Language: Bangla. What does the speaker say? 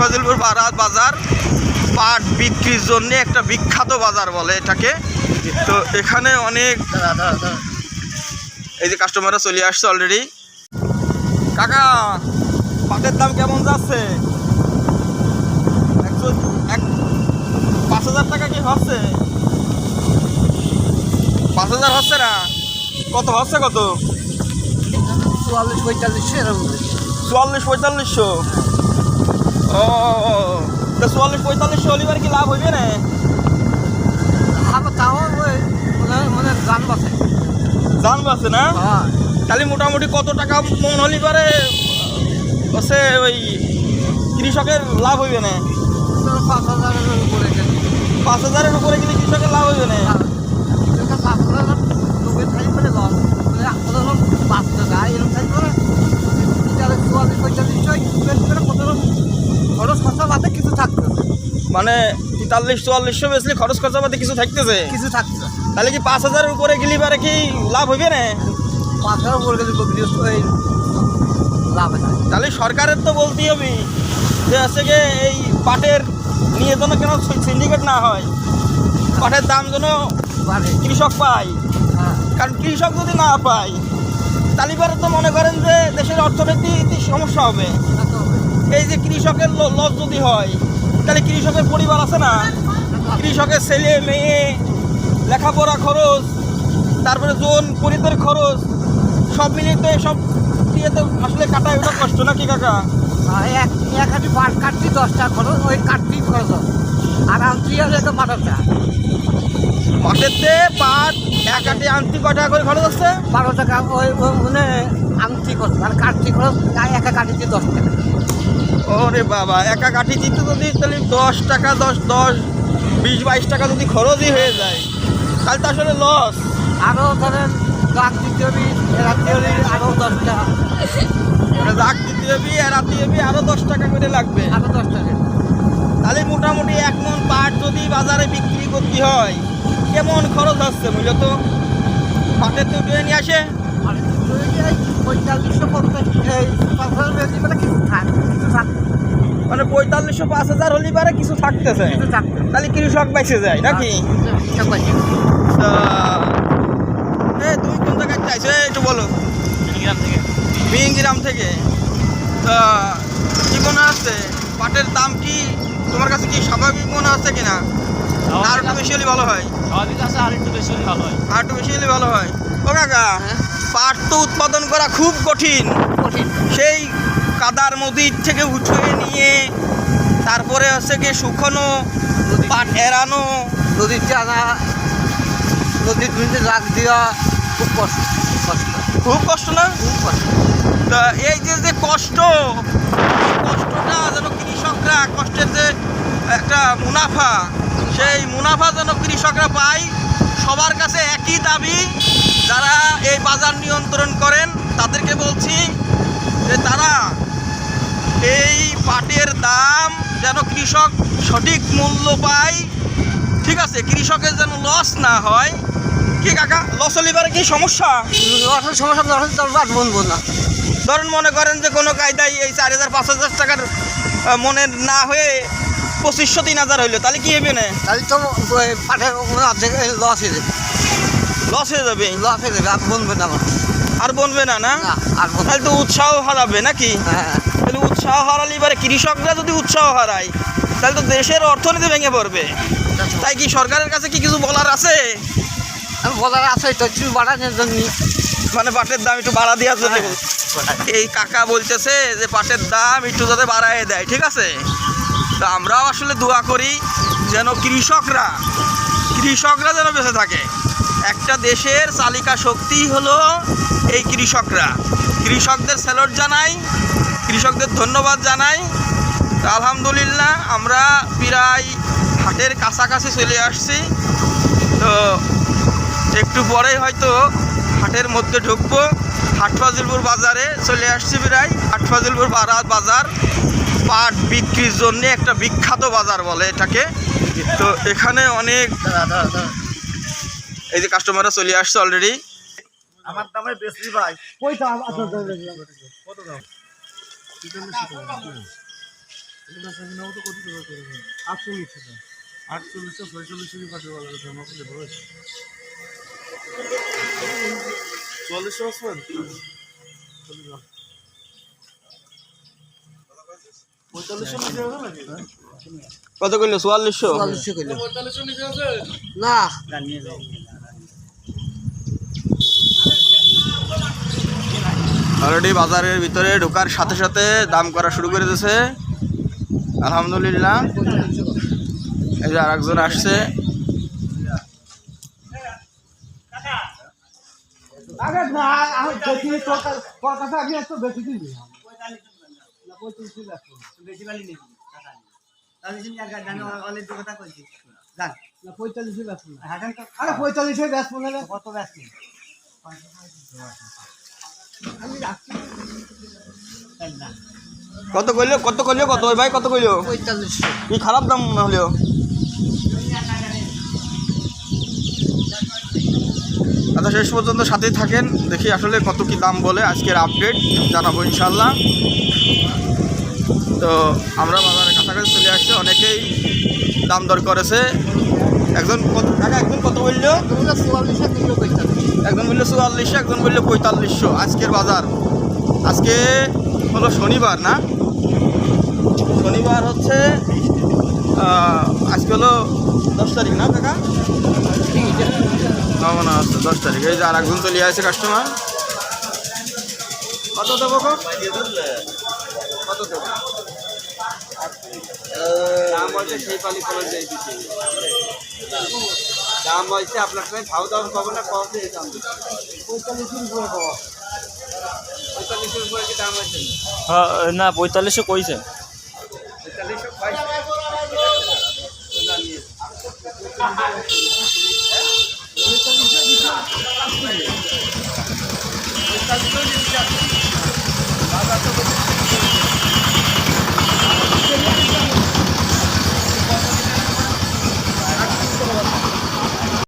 হাটফাজিলপুর বাজার পাট বিক্রির জন্য একটা বিখ্যাত বাজার বলে এটাকে। তো এখানে অনেক এই যে কাস্টমাররা চলে আসছে অলরেডি। কাকা, পাটের দাম কেমন যাচ্ছে? 5,000 টাকা কি হচ্ছে? 5,000 হচ্ছে না, কত হচ্ছে? কত? 44-4500। ও, তো 44-4500 হলিবার কি লাভ হইবে না? জান বাসে না, তাহলে মোটামুটি কত টাকা মন হলিবারে হচ্ছে ওই কৃষকের লাভ হইবে না? 5,000-এর উপরে গেলে কৃষকের লাভ হইবে না। মানে 43-4400 বেশি খরচ খরচা পাতি কিছু থাকতেছে? কিছু থাকছে। তাহলে কি 5,000-এর উপরে গেলে বারে কি লাভ হইবে না? 5,000 উপরে গেলে লাভ হয়। তাহলে সরকারের তো বলতেই হবে যে আছে যে এই পাটের নিয়ে যেন কেন সিন্ডিকেট না হয়, পাটের দাম যেন কৃষক পায়। কারণ কৃষক যদি না পায় তাহলে পরে তো মনে করেন যে দেশের অর্থনৈতিক সমস্যা হবে। এই যে কৃষকের লস যদি হয় তাহলে কৃষকের পরিবার আছে না, কৃষকের ছেলে মেয়ে লেখাপড়া খরচ, তারপরে জোন পরিতের খরচ সব মিলিয়ে তো সব দিয়ে তো আসলে কাটায় ওটা কষ্ট নাকি কাকা? এক হাঁটি পাট কাটছি 10 টাকা খরচ, ওই কাটতেই খরচ আর আনছি একটা পাটাটা। পাটেতে পাট এক আটি আনতি কয় টাকা করে খরচ হচ্ছে? 12 টাকা ওই মানে আনছি খরচ, আর কাটছি খরচ একা কাটিছি 10 টাকা। ওরে বাবা, একা কাঠি দিতে যদি তাহলে 10 টাকা 20-22 টাকা যদি খরচই হয়ে যায় তাহলে তো আসলে লস। আরও ধরেন রাত দিতে হবে, রাত্রি হলে আরও 10 টাকা, রাখ দিতে হবে রাতে হবে আরও 10 টাকা করে লাগবে। আরও 10 টাকা। তাহলে মোটামুটি 1 মণ পাট যদি বাজারে বিক্রি করতে হয় কেমন খরচ হচ্ছে মূলত? পাটের তো উঠে নিয়ে আসে 4500-5000 হলে পারে কিছু থাকতেছে, তাহলে কৃষক বেঁচে যায় নাকি? তুই কোন জায়গায় চাইছো একটু বলো? মিহিংগ্রাম থেকে। তা কি মনে হচ্ছে পাটের দাম কি তোমার কাছে কি স্বাভাবিক মনে হচ্ছে কিনা? আর একটু বেশি হলে ভালো হয়? আর একটু বেশি হলে ভালো হয়। আর একটু বেশি হলে ভালো হয়। ও কাকা, পাট তো উৎপাদন করা খুব কঠিন। সেই কাদার নদীর থেকে উঠিয়ে নিয়ে তারপরে হচ্ছে গিয়ে শুকানো পাট এড়ানো, নদীর আনা, নদীর দুনিতে রাখ দেওয়া খুব কষ্ট। খুব কষ্ট না? খুব কষ্ট। তা এই যে কষ্ট, এই কষ্টটা যেন কৃষকরা, কষ্টের যে একটা মুনাফা, সেই মুনাফা যেন কৃষকরা পায়। সবার কাছে একই দাবি, যারা এই বাজার নিয়ন্ত্রণ করেন তাদেরকে বলছি যে তারা এই পাটের দাম যেন কৃষক সঠিক মূল্য পায়, ঠিক আছে? কৃষকের যেন লস না হয়। কি কাকা, লস হলিবারে কি সমস্যা? সমস্যা বলবো না। ধরুন মনে করেন যে কোনো কায়দায় এই 4,000-5,000 টাকার মনের না হয়ে 2,500-3,000 হইলো, তাহলে কি হবে না? তাহলে তো পাটের লস হয়ে যাবে। লস হয়ে যাবে? লস হয়ে যাবে, আর বলবে না। আর বনবে না? না, তাহলে তো উৎসাহ হারাবে নাকি? তাহলে উৎসাহ হারালে এবারে কৃষকরা যদি উৎসাহ হারায় তাহলে তো দেশের অর্থনীতি ভেঙে পড়বে। তাই কি সরকারের কাছে কি কিছু বলার আছে? বলার আছে তো, একটু বাড়ানোর জন্য, মানে পাটের দাম একটু বাড়া দেওয়ার জন্য। এই কাকা বলতেছে যে পাটের দাম একটু যাতে বাড়ায় দেয়, ঠিক আছে? তো আমরাও আসলে দোয়া করি যেন কৃষকরা যেন বেঁচে থাকে। একটা দেশের চালিকা শক্তি হলো এই কৃষকরা। কৃষকদের স্যালুট জানাই, কৃষকদের ধন্যবাদ জানাই। তো আলহামদুলিল্লাহ আমরা প্রায় হাটের কাছাকাছি চলে আসছি। তো একটু পরেই হয়তো হাটের মধ্যে ঢুকবো। হাটফাজিলপুর বাজারে চলে আসছি প্রায়। হাটফাজিলপুর বাজার পাট বিক্রির জন্য একটা বিখ্যাত বাজার বলে এটাকে। তো এখানে অনেক এই যে কাস্টমাররা চলে আসছে অলরেডি। আমার দামে বেশি ভাই, কত দাম? আটচল্লিশশো 46 পাটের বাজারে জমা করলে হবে 4400 আসবেন 4500 নিচে হবে নাকি কত কইলো 4400 4400 কইলো 4500 নিচে আছে না অলরেডি বাজারের ভিতরে ঢোকার সাথে সাথে দাম করা শুরু করে দিয়েছে আলহামদুলিল্লাহ। এই যে আরেকজন আসছে। আরে না আমি দেখি তোর কথা আমি একটু বেশি দিবি না 45 লাখ বেশি বালি নেই টাকা আমি জিন জায়গা জানো অনেক কথা কইছি জান না 45 লাখ না হাটান তো আরে 45 এর ব্যাস মনে না কত ব্যাস নেই আমি রাখছি না কত কইলো কত ওই ভাই কত কইলো 45 কি খারাপ দাম না হলেও। আচ্ছা শেষ পর্যন্ত সাথেই থাকেন, দেখি আসলে কত কি দাম বলে, আজকের আপডেট জানাবো ইনশাল্লাহ। তো আমরা বাজারের কাছাকাছি চলে আসছি, অনেকেই দাম দর করেছে। একজন কত বললো? একজন বললো 4400, একজন বললো 4500 আজকের বাজার। আজকে হলো শনিবার না, শনিবার হচ্ছে আজকে হলো 10 তারিখ না কাকা? না মনে হচ্ছে 10 তারিখ। এই যে আর একজন চলে আসছে কাস্টমার। কত দেবো কত দেবো? দাম বলছে সেই পালি করে দিয়ে দিচ্ছি, দাম বলছে আপনার সঙ্গে খাওয়া দাওয়া পাবো না, কম দিয়ে দাম 45 উপরে পাবো। 45 উপরে কি দাম আছে? না 4500 কইছে 45